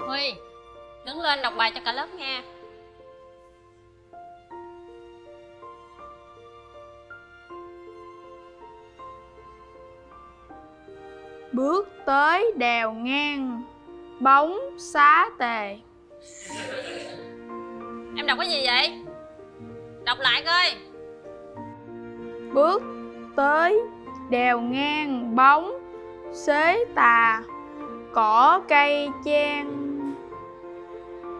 Huy, đứng lên đọc bài cho cả lớp nghe. Bước tới đèo ngang bóng xá tề. Em đọc cái gì vậy? Đọc lại coi. Bước tới đèo ngang bóng xế tà, cỏ cây chen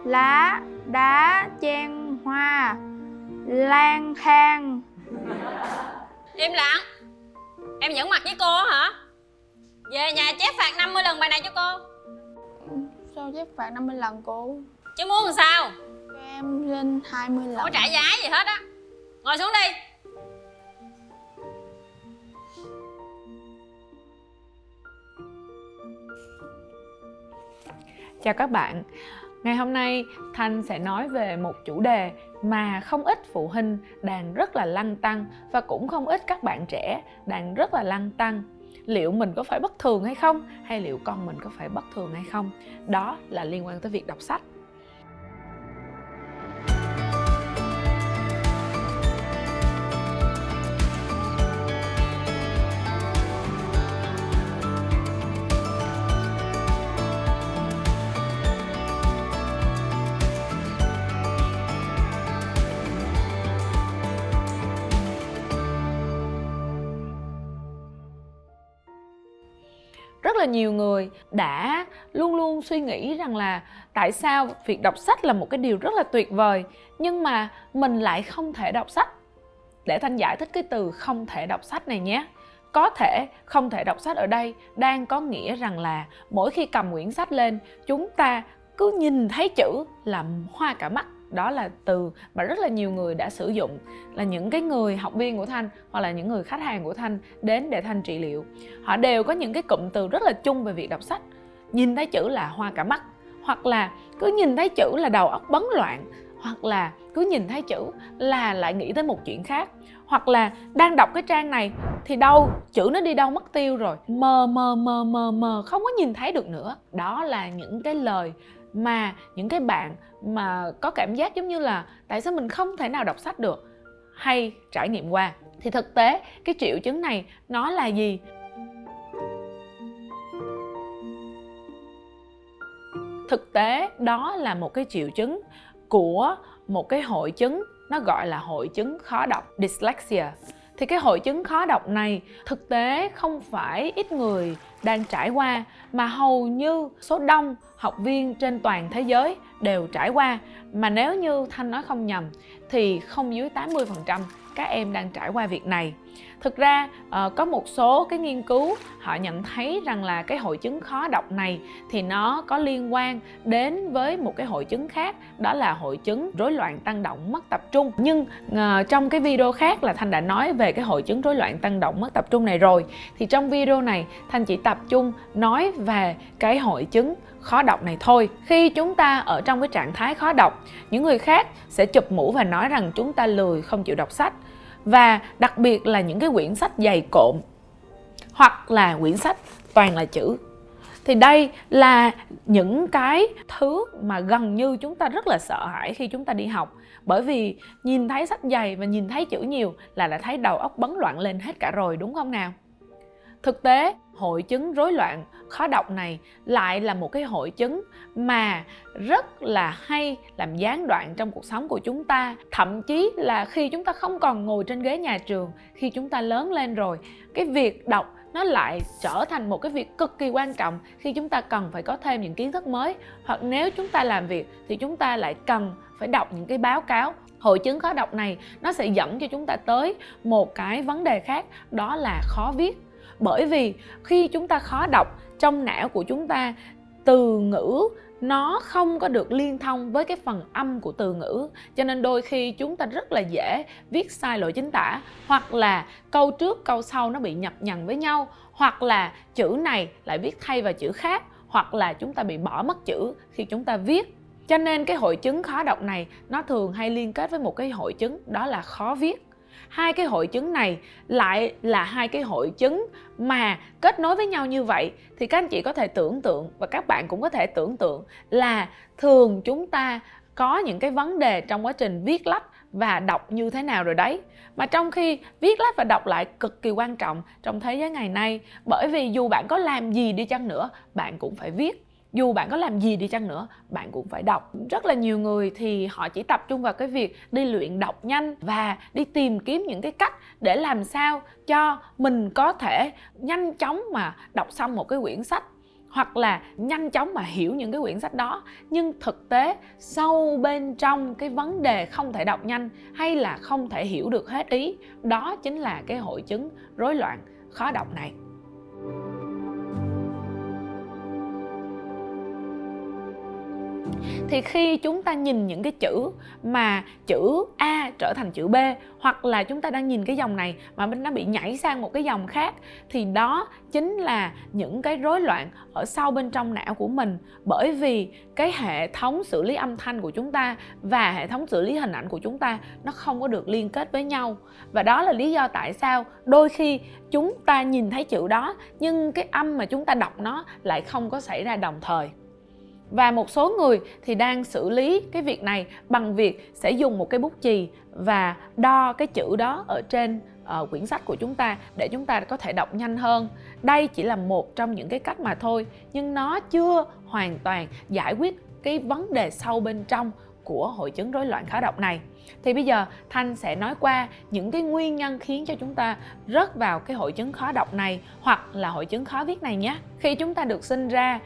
lá đá chen hoa lang thang. Im lặng. Em giỡn mặt với cô hả? Về nhà chép phạt 50 lần bài này cho cô. Sao chép phạt 50 lần cô? Chứ muốn làm sao? Em xin 20 lần. Không có trả giá gì hết á. Ngồi xuống đi. Chào các bạn. Ngày hôm nay Thanh sẽ nói về một chủ đề mà không ít phụ huynh đang rất là lăn tăn, và cũng không ít các bạn trẻ đang rất là lăn tăn. Liệu mình có phải bất thường hay không? Hay liệu con mình có phải bất thường hay không? Đó là liên quan tới việc đọc sách. Rất là nhiều người đã luôn luôn suy nghĩ rằng là tại sao việc đọc sách là một cái điều rất là tuyệt vời, nhưng mà mình lại không thể đọc sách. Để Thanh giải thích cái từ không thể đọc sách này nhé. Có thể không thể đọc sách ở đây đang có nghĩa rằng là mỗi khi cầm quyển sách lên, chúng ta cứ nhìn thấy chữ là hoa cả mắt. Đó là từ mà rất là nhiều người đã sử dụng, là những cái người học viên của Thanh hoặc là những người khách hàng của Thanh đến để Thanh trị liệu. Họ đều có những cái cụm từ rất là chung về việc đọc sách. Nhìn thấy chữ là hoa cả mắt, hoặc là cứ nhìn thấy chữ là đầu óc bấn loạn, hoặc là cứ nhìn thấy chữ là lại nghĩ tới một chuyện khác, hoặc là đang đọc cái trang này thì đâu chữ nó đi đâu mất tiêu rồi, mờ không có nhìn thấy được nữa. Đó là những cái lời mà những cái bạn mà có cảm giác giống như là tại sao mình không thể nào đọc sách được hay trải nghiệm qua. Thì thực tế cái triệu chứng này nó là gì? Thực tế đó là một cái triệu chứng của một cái hội chứng, nó gọi là hội chứng khó đọc, dyslexia. Thì cái hội chứng khó đọc này thực tế không phải ít người đang trải qua, mà hầu như số đông học viên trên toàn thế giới đều trải qua. Mà nếu như Thanh nói không nhầm thì không dưới 80% các em đang trải qua việc này. Thực ra có một số cái nghiên cứu họ nhận thấy rằng là cái hội chứng khó đọc này thì nó có liên quan đến với một cái hội chứng khác, đó là hội chứng rối loạn tăng động mất tập trung. Nhưng trong cái video khác là Thanh đã nói về cái hội chứng rối loạn tăng động mất tập trung này rồi. Thì trong video này Thanh chỉ tập trung nói về cái hội chứng khó đọc này thôi. Khi chúng ta ở trong cái trạng thái khó đọc, những người khác sẽ chụp mũ và nói rằng chúng ta lười không chịu đọc sách. Và đặc biệt là những cái quyển sách dày cộm, hoặc là quyển sách toàn là chữ. Thì đây là những cái thứ mà gần như chúng ta rất là sợ hãi khi chúng ta đi học. Bởi vì nhìn thấy sách dày và nhìn thấy chữ nhiều là đã thấy đầu óc bấn loạn lên hết cả rồi, đúng không nào? Thực tế, hội chứng rối loạn khó đọc này lại là một cái hội chứng mà rất là hay làm gián đoạn trong cuộc sống của chúng ta. Thậm chí là khi chúng ta không còn ngồi trên ghế nhà trường, khi chúng ta lớn lên rồi, cái việc đọc nó lại trở thành một cái việc cực kỳ quan trọng khi chúng ta cần phải có thêm những kiến thức mới. Hoặc nếu chúng ta làm việc thì chúng ta lại cần phải đọc những cái báo cáo. Hội chứng khó đọc này nó sẽ dẫn cho chúng ta tới một cái vấn đề khác, đó là khó viết. Bởi vì khi chúng ta khó đọc, trong não của chúng ta từ ngữ nó không có được liên thông với cái phần âm của từ ngữ, cho nên đôi khi chúng ta rất là dễ viết sai lỗi chính tả, hoặc là câu trước câu sau nó bị nhập nhằng với nhau, hoặc là chữ này lại viết thay vào chữ khác, hoặc là chúng ta bị bỏ mất chữ khi chúng ta viết. Cho nên cái hội chứng khó đọc này nó thường hay liên kết với một cái hội chứng, đó là khó viết. hai cái hội chứng này lại là hai cái hội chứng mà kết nối với nhau như vậy, thì các anh chị có thể tưởng tượng và các bạn cũng có thể tưởng tượng là thường chúng ta có những cái vấn đề trong quá trình viết lách và đọc như thế nào rồi đấy. Mà trong khi viết lách và đọc lại cực kỳ quan trọng trong thế giới ngày nay, bởi vì dù bạn có làm gì đi chăng nữa, bạn cũng phải viết. Dù bạn có làm gì đi chăng nữa, bạn cũng phải đọc. Rất là nhiều người thì họ chỉ tập trung vào cái việc đi luyện đọc nhanh và đi tìm kiếm những cái cách để làm sao cho mình có thể nhanh chóng mà đọc xong một cái quyển sách, hoặc là nhanh chóng mà hiểu những cái quyển sách đó. Nhưng thực tế sâu bên trong cái vấn đề không thể đọc nhanh hay là không thể hiểu được hết ý, đó chính là cái hội chứng rối loạn khó đọc này. Thì khi chúng ta nhìn những cái chữ mà chữ A trở thành chữ B, hoặc là chúng ta đang nhìn cái dòng này mà nó bị nhảy sang một cái dòng khác, thì đó chính là những cái rối loạn ở sâu bên trong não của mình. Bởi vì cái hệ thống xử lý âm thanh của chúng ta và hệ thống xử lý hình ảnh của chúng ta nó không có được liên kết với nhau. Và đó là lý do tại sao đôi khi chúng ta nhìn thấy chữ đó nhưng cái âm mà chúng ta đọc nó lại không có xảy ra đồng thời. Và một số người thì đang xử lý cái việc này bằng việc sẽ dùng một cái bút chì và đo cái chữ đó ở trên quyển sách của chúng ta để chúng ta có thể đọc nhanh hơn. Đây chỉ là một trong những cái cách mà thôi, nhưng nó chưa hoàn toàn giải quyết cái vấn đề sâu bên trong của hội chứng rối loạn khó đọc này. Thì bây giờ Thanh sẽ nói qua những cái nguyên nhân khiến cho chúng ta rớt vào cái hội chứng khó đọc này hoặc là hội chứng khó viết này nhé. Khi chúng ta được sinh ra,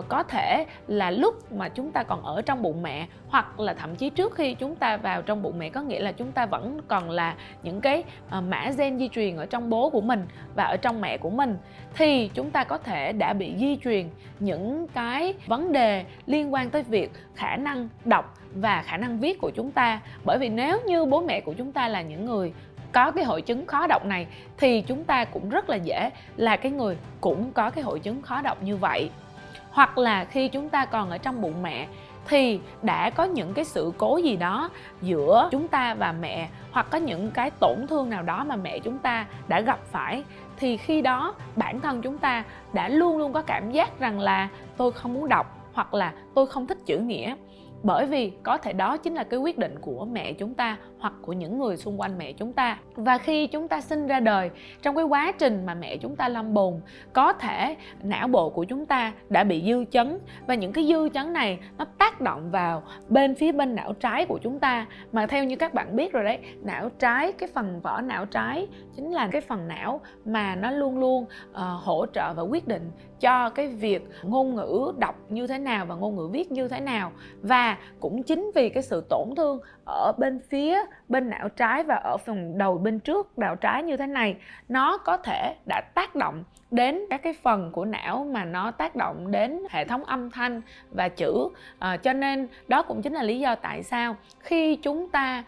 có thể là lúc mà chúng ta còn ở trong bụng mẹ, hoặc là thậm chí trước khi chúng ta vào trong bụng mẹ, có nghĩa là chúng ta vẫn còn là những cái mã gen di truyền ở trong bố của mình và ở trong mẹ của mình, thì chúng ta có thể đã bị di truyền những cái vấn đề liên quan tới việc khả năng đọc và khả năng viết của chúng ta. Bởi vì nếu như bố mẹ của chúng ta là những người có cái hội chứng khó đọc này thì chúng ta cũng rất là dễ là cái người cũng có cái hội chứng khó đọc như vậy. Hoặc là khi chúng ta còn ở trong bụng mẹ thì đã có những cái sự cố gì đó giữa chúng ta và mẹ, hoặc có những cái tổn thương nào đó mà mẹ chúng ta đã gặp phải, thì khi đó bản thân chúng ta đã luôn luôn có cảm giác rằng là tôi không muốn đọc, hoặc là tôi không thích chữ nghĩa. Bởi vì có thể đó chính là cái quyết định của mẹ chúng ta hoặc của những người xung quanh mẹ chúng ta. Và khi chúng ta sinh ra đời, trong cái quá trình mà mẹ chúng ta lâm bồn, có thể não bộ của chúng ta đã bị dư chấn, và những cái dư chấn này nó tác động vào phía bên não trái của chúng ta. Mà theo như các bạn biết rồi đấy, não trái, cái phần vỏ não trái chính là cái phần não mà nó luôn luôn hỗ trợ và quyết định cho cái việc ngôn ngữ đọc như thế nào và ngôn ngữ viết như thế nào. Và cũng chính vì cái sự tổn thương ở bên não trái và ở phần đầu bên trước não trái như thế này, nó có thể đã tác động đến các cái phần của não mà nó tác động đến hệ thống âm thanh và chữ. Cho nên đó cũng chính là lý do tại sao khi chúng ta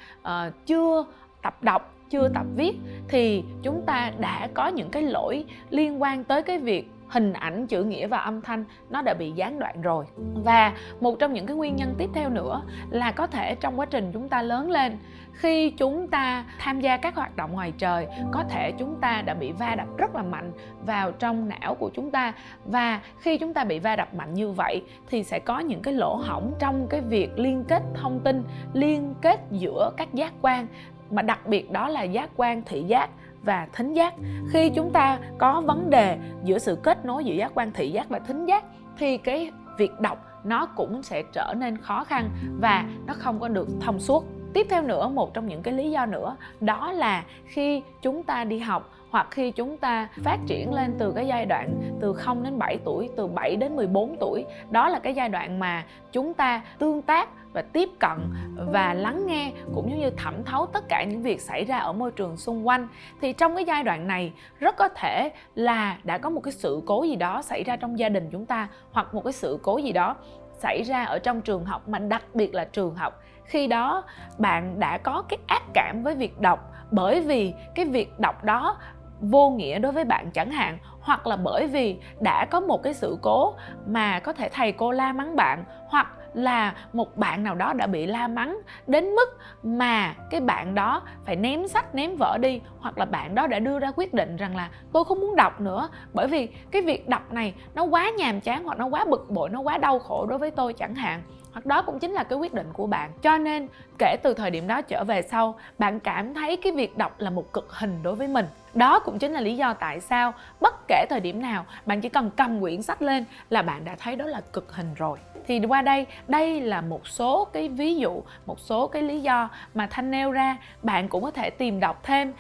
chưa tập đọc, chưa tập viết thì chúng ta đã có những cái lỗi liên quan tới cái việc hình ảnh, chữ nghĩa và âm thanh nó đã bị gián đoạn rồi. Và một trong những cái nguyên nhân tiếp theo nữa là có thể trong quá trình chúng ta lớn lên, khi chúng ta tham gia các hoạt động ngoài trời, có thể chúng ta đã bị va đập rất là mạnh vào trong não của chúng ta. Và khi chúng ta bị va đập mạnh như vậy thì sẽ có những cái lỗ hổng trong cái việc liên kết thông tin, liên kết giữa các giác quan, mà đặc biệt đó là giác quan thị giác và thính giác. Khi chúng ta có vấn đề giữa sự kết nối giữa giác quan thị giác và thính giác thì cái việc đọc nó cũng sẽ trở nên khó khăn và nó không có được thông suốt. Tiếp theo nữa, một trong những cái lý do nữa đó là khi chúng ta đi học hoặc khi chúng ta phát triển lên từ cái giai đoạn từ 0 đến 7 tuổi, từ 7 đến 14 tuổi, đó là cái giai đoạn mà chúng ta tương tác và tiếp cận và lắng nghe cũng như thẩm thấu tất cả những việc xảy ra ở môi trường xung quanh. Thì trong cái giai đoạn này rất có thể là đã có một cái sự cố gì đó xảy ra trong gia đình chúng ta, hoặc một cái sự cố gì đó xảy ra ở trong trường học, mà đặc biệt là trường học. Khi đó bạn đã có cái ác cảm với việc đọc bởi vì cái việc đọc đó vô nghĩa đối với bạn chẳng hạn, hoặc là bởi vì đã có một cái sự cố mà có thể thầy cô la mắng bạn, hoặc là một bạn nào đó đã bị la mắng đến mức mà cái bạn đó phải ném sách ném vở đi, hoặc là bạn đó đã đưa ra quyết định rằng là tôi không muốn đọc nữa bởi vì cái việc đọc này nó quá nhàm chán, hoặc nó quá bực bội, nó quá đau khổ đối với tôi chẳng hạn, hoặc đó cũng chính là cái quyết định của bạn. Cho nên kể từ thời điểm đó trở về sau, bạn cảm thấy cái việc đọc là một cực hình đối với mình. Đó cũng chính là lý do tại sao bất kể thời điểm nào bạn chỉ cần cầm quyển sách lên là bạn đã thấy đó là cực hình rồi. Thì qua đây là một số cái ví dụ, một số cái lý do mà Thanh nêu ra. Bạn cũng có thể tìm đọc thêm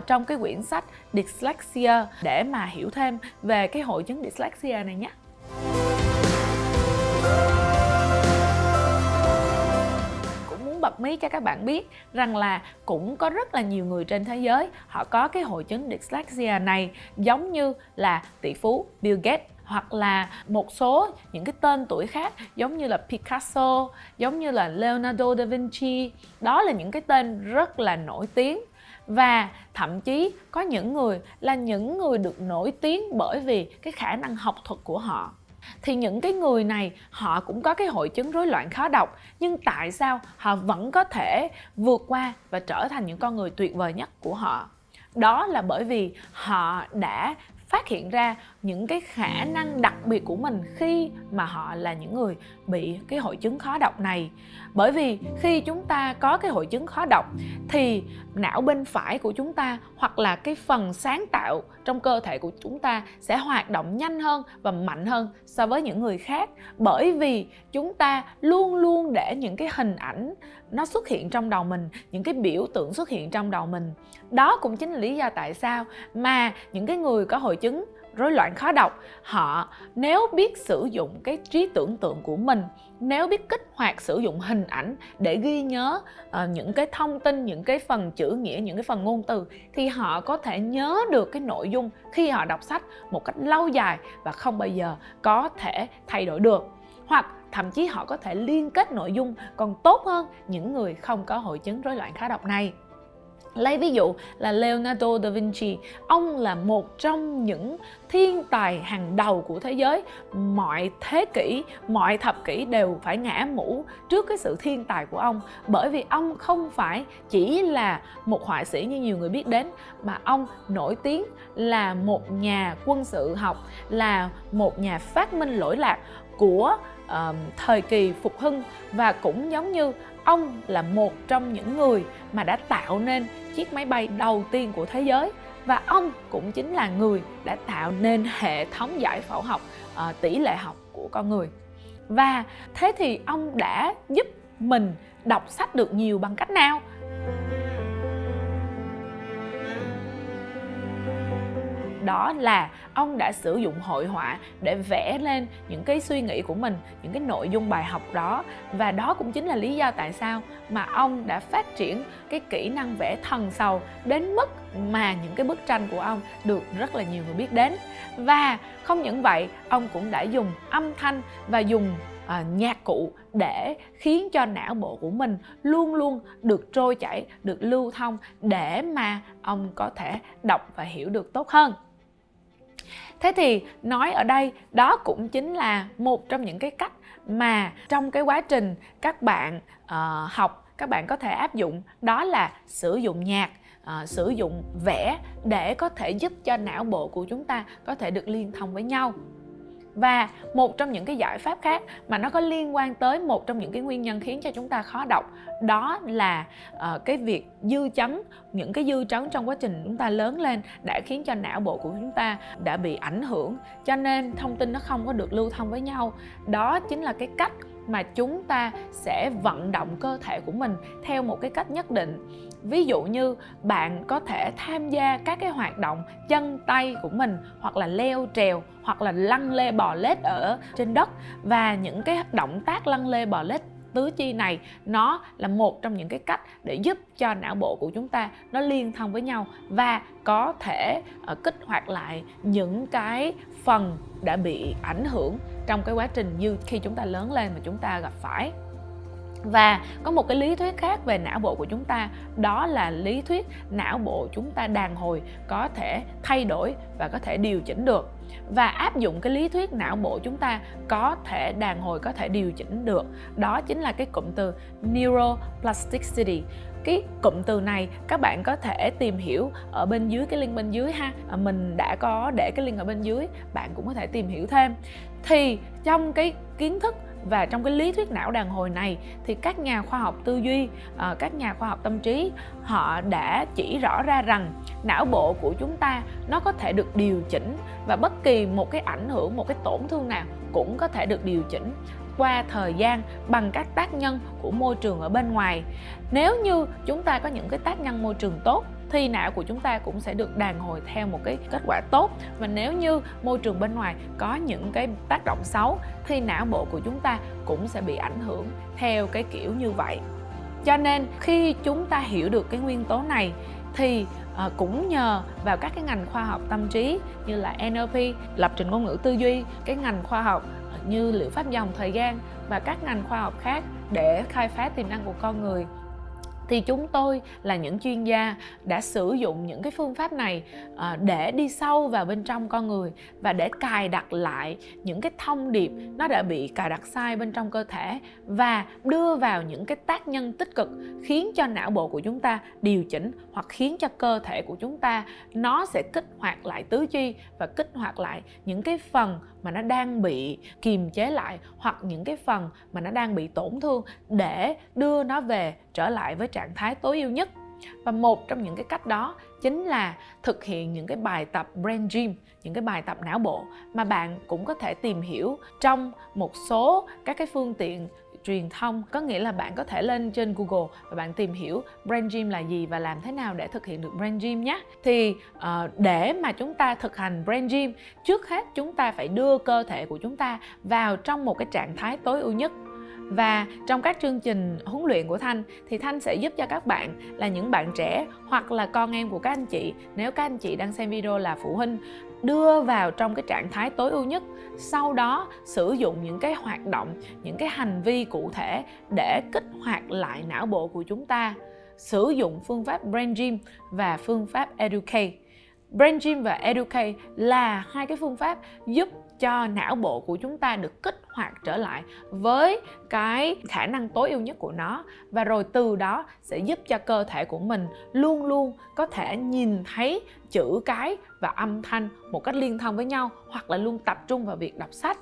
trong cái quyển sách Dyslexia để mà hiểu thêm về cái hội chứng dyslexia này nhé. Bật mí cho các bạn biết rằng là cũng có rất là nhiều người trên thế giới họ có cái hội chứng dyslexia này, giống như là tỷ phú Bill Gates, hoặc là một số những cái tên tuổi khác giống như là Picasso, giống như là Leonardo da Vinci. Đó là những cái tên rất là nổi tiếng. Và thậm chí có những người là những người được nổi tiếng bởi vì cái khả năng học thuật của họ. Thì những cái người này họ cũng có cái hội chứng rối loạn khó đọc, nhưng tại sao họ vẫn có thể vượt qua và trở thành những con người tuyệt vời nhất của họ? Đó là bởi vì họ đã phát hiện ra những cái khả năng đặc biệt của mình khi mà họ là những người bị cái hội chứng khó đọc này. Bởi vì khi chúng ta có cái hội chứng khó đọc thì não bên phải của chúng ta, hoặc là cái phần sáng tạo trong cơ thể của chúng ta sẽ hoạt động nhanh hơn và mạnh hơn so với những người khác. Bởi vì chúng ta luôn luôn để những cái hình ảnh nó xuất hiện trong đầu mình, những cái biểu tượng xuất hiện trong đầu mình. Đó cũng chính là lý do tại sao mà những cái người có hội chứng rối loạn khó đọc, họ nếu biết sử dụng cái trí tưởng tượng của mình, nếu biết kích hoạt sử dụng hình ảnh để ghi nhớ những cái thông tin, những cái phần chữ nghĩa, những cái phần ngôn từ, thì họ có thể nhớ được cái nội dung khi họ đọc sách một cách lâu dài và không bao giờ có thể thay đổi được. Hoặc thậm chí họ có thể liên kết nội dung còn tốt hơn những người không có hội chứng rối loạn khó đọc này. Lấy ví dụ là Leonardo da Vinci, ông là một trong những thiên tài hàng đầu của thế giới. Mọi thế kỷ, mọi thập kỷ đều phải ngã mũ trước cái sự thiên tài của ông. Bởi vì ông không phải chỉ là một họa sĩ như nhiều người biết đến, mà ông nổi tiếng là một nhà quân sự học, là một nhà phát minh lỗi lạc của thời kỳ phục hưng, và cũng giống như ông là một trong những người mà đã tạo nên chiếc máy bay đầu tiên của thế giới, và ông cũng chính là người đã tạo nên hệ thống giải phẫu học, tỷ lệ học của con người. Và thế thì ông đã giúp mình đọc sách được nhiều bằng cách nào? Đó là ông đã sử dụng hội họa để vẽ lên những cái suy nghĩ của mình, những cái nội dung bài học đó. Và đó cũng chính là lý do tại sao mà ông đã phát triển cái kỹ năng vẽ thần sầu đến mức mà những cái bức tranh của ông được rất là nhiều người biết đến. Và không những vậy, ông cũng đã dùng âm thanh và dùng nhạc cụ để khiến cho não bộ của mình luôn luôn được trôi chảy, được lưu thông, để mà ông có thể đọc và hiểu được tốt hơn. Thế thì nói ở đây, đó cũng chính là một trong những cái cách mà trong cái quá trình các bạn học, các bạn có thể áp dụng. Đó là sử dụng nhạc, sử dụng vẽ để có thể giúp cho não bộ của chúng ta có thể được liên thông với nhau. Và một trong những cái giải pháp khác mà nó có liên quan tới một trong những cái nguyên nhân khiến cho chúng ta khó đọc, đó là cái việc dư chấn. Những cái dư chấn trong quá trình chúng ta lớn lên đã khiến cho não bộ của chúng ta đã bị ảnh hưởng, cho nên thông tin nó không có được lưu thông với nhau. Đó chính là cái cách mà chúng ta sẽ vận động cơ thể của mình theo một cái cách nhất định. Ví dụ như bạn có thể tham gia các cái hoạt động chân tay của mình, hoặc là leo trèo, hoặc là lăn lê bò lết ở trên đất. Và những cái động tác lăn lê bò lết tứ chi này, nó là một trong những cái cách để giúp cho não bộ của chúng ta nó liên thông với nhau và có thể kích hoạt lại những cái phần đã bị ảnh hưởng trong cái quá trình như khi chúng ta lớn lên mà chúng ta gặp phải. Và có một cái lý thuyết khác về não bộ của chúng ta, đó là lý thuyết não bộ chúng ta đàn hồi, có thể thay đổi và có thể điều chỉnh được. Và áp dụng cái lý thuyết não bộ chúng ta có thể đàn hồi, có thể điều chỉnh được, đó chính là cái cụm từ neuroplasticity. Cái cụm từ này các bạn có thể tìm hiểu ở bên dưới cái link bên dưới ha. Mình đã có để cái link ở bên dưới, bạn cũng có thể tìm hiểu thêm. Thì trong cái kiến thức và trong cái lý thuyết não đàn hồi này thì các nhà khoa học tư duy, các nhà khoa học tâm trí, họ đã chỉ rõ ra rằng não bộ của chúng ta nó có thể được điều chỉnh, và bất kỳ một cái ảnh hưởng, một cái tổn thương nào cũng có thể được điều chỉnh qua thời gian bằng các tác nhân của môi trường ở bên ngoài. Nếu như chúng ta có những cái tác nhân môi trường tốt thì não của chúng ta cũng sẽ được đàn hồi theo một cái kết quả tốt. Và nếu như môi trường bên ngoài có những cái tác động xấu thì não bộ của chúng ta cũng sẽ bị ảnh hưởng theo cái kiểu như vậy. Cho nên khi chúng ta hiểu được cái nguyên tố này thì cũng nhờ vào các cái ngành khoa học tâm trí như là NLP, lập trình ngôn ngữ tư duy, cái ngành khoa học như liệu pháp dòng thời gian và các ngành khoa học khác để khai phá tiềm năng của con người, thì chúng tôi là những chuyên gia đã sử dụng những cái phương pháp này để đi sâu vào bên trong con người và để cài đặt lại những cái thông điệp nó đã bị cài đặt sai bên trong cơ thể, và đưa vào những cái tác nhân tích cực khiến cho não bộ của chúng ta điều chỉnh, hoặc khiến cho cơ thể của chúng ta nó sẽ kích hoạt lại tứ chi và kích hoạt lại những cái phần mà nó đang bị kiềm chế lại, hoặc những cái phần mà nó đang bị tổn thương, để đưa nó về trở lại với trạng thái tối ưu nhất. Và một trong những cái cách đó chính là thực hiện những cái bài tập brain gym, những cái bài tập não bộ mà bạn cũng có thể tìm hiểu trong một số các cái phương tiện truyền thông. Có nghĩa là bạn có thể lên trên Google và bạn tìm hiểu brain gym là gì và làm thế nào để thực hiện được brain gym nhé. Thì để mà chúng ta thực hành brain gym, trước hết chúng ta phải đưa cơ thể của chúng ta vào trong một cái trạng thái tối ưu nhất. Và trong các chương trình huấn luyện của Thanh thì Thanh sẽ giúp cho các bạn là những bạn trẻ hoặc là con em của các anh chị, nếu các anh chị đang xem video là phụ huynh, đưa vào trong cái trạng thái tối ưu nhất. Sau đó sử dụng những cái hoạt động, những cái hành vi cụ thể để kích hoạt lại não bộ của chúng ta. Sử dụng phương pháp Brain Gym và phương pháp Educate. Brain Gym và Educate là hai cái phương pháp giúp cho não bộ của chúng ta được kích hoạt trở lại với cái khả năng tối ưu nhất của nó, và rồi từ đó sẽ giúp cho cơ thể của mình luôn luôn có thể nhìn thấy chữ cái và âm thanh một cách liên thông với nhau, hoặc là luôn tập trung vào việc đọc sách.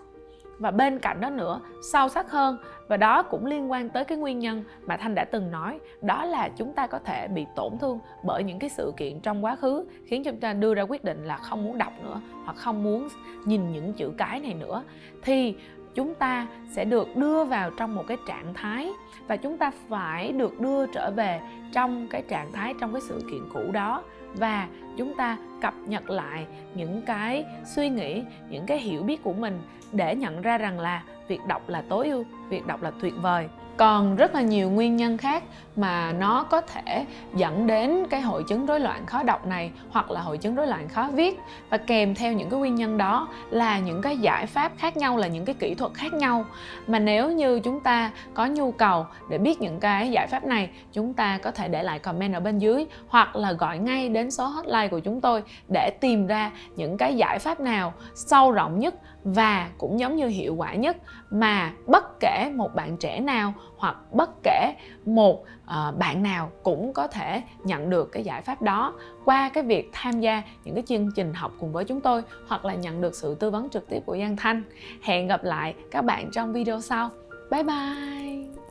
Và bên cạnh đó nữa, sâu sắc hơn, và đó cũng liên quan tới cái nguyên nhân mà Thanh đã từng nói, đó là chúng ta có thể bị tổn thương bởi những cái sự kiện trong quá khứ khiến chúng ta đưa ra quyết định là không muốn đọc nữa, hoặc không muốn nhìn những chữ cái này nữa. Thì chúng ta sẽ được đưa vào trong một cái trạng thái, và chúng ta phải được đưa trở về trong cái trạng thái, trong cái sự kiện cũ đó, và chúng ta cập nhật lại những cái suy nghĩ, những cái hiểu biết của mình để nhận ra rằng là việc đọc là tối ưu, việc đọc là tuyệt vời. Còn rất là nhiều nguyên nhân khác mà nó có thể dẫn đến cái hội chứng rối loạn khó đọc này, hoặc là hội chứng rối loạn khó viết. Và kèm theo những cái nguyên nhân đó là những cái giải pháp khác nhau, là những cái kỹ thuật khác nhau. Mà nếu như chúng ta có nhu cầu để biết những cái giải pháp này, chúng ta có thể để lại comment ở bên dưới, hoặc là gọi ngay đến số hotline của chúng tôi để tìm ra những cái giải pháp nào sâu rộng nhất và cũng giống như hiệu quả nhất, mà bất kể một bạn trẻ nào hoặc bất kể một bạn nào cũng có thể nhận được cái giải pháp đó qua cái việc tham gia những cái chương trình học cùng với chúng tôi, hoặc là nhận được sự tư vấn trực tiếp của Giang Thanh. Hẹn gặp lại các bạn trong video sau. Bye bye!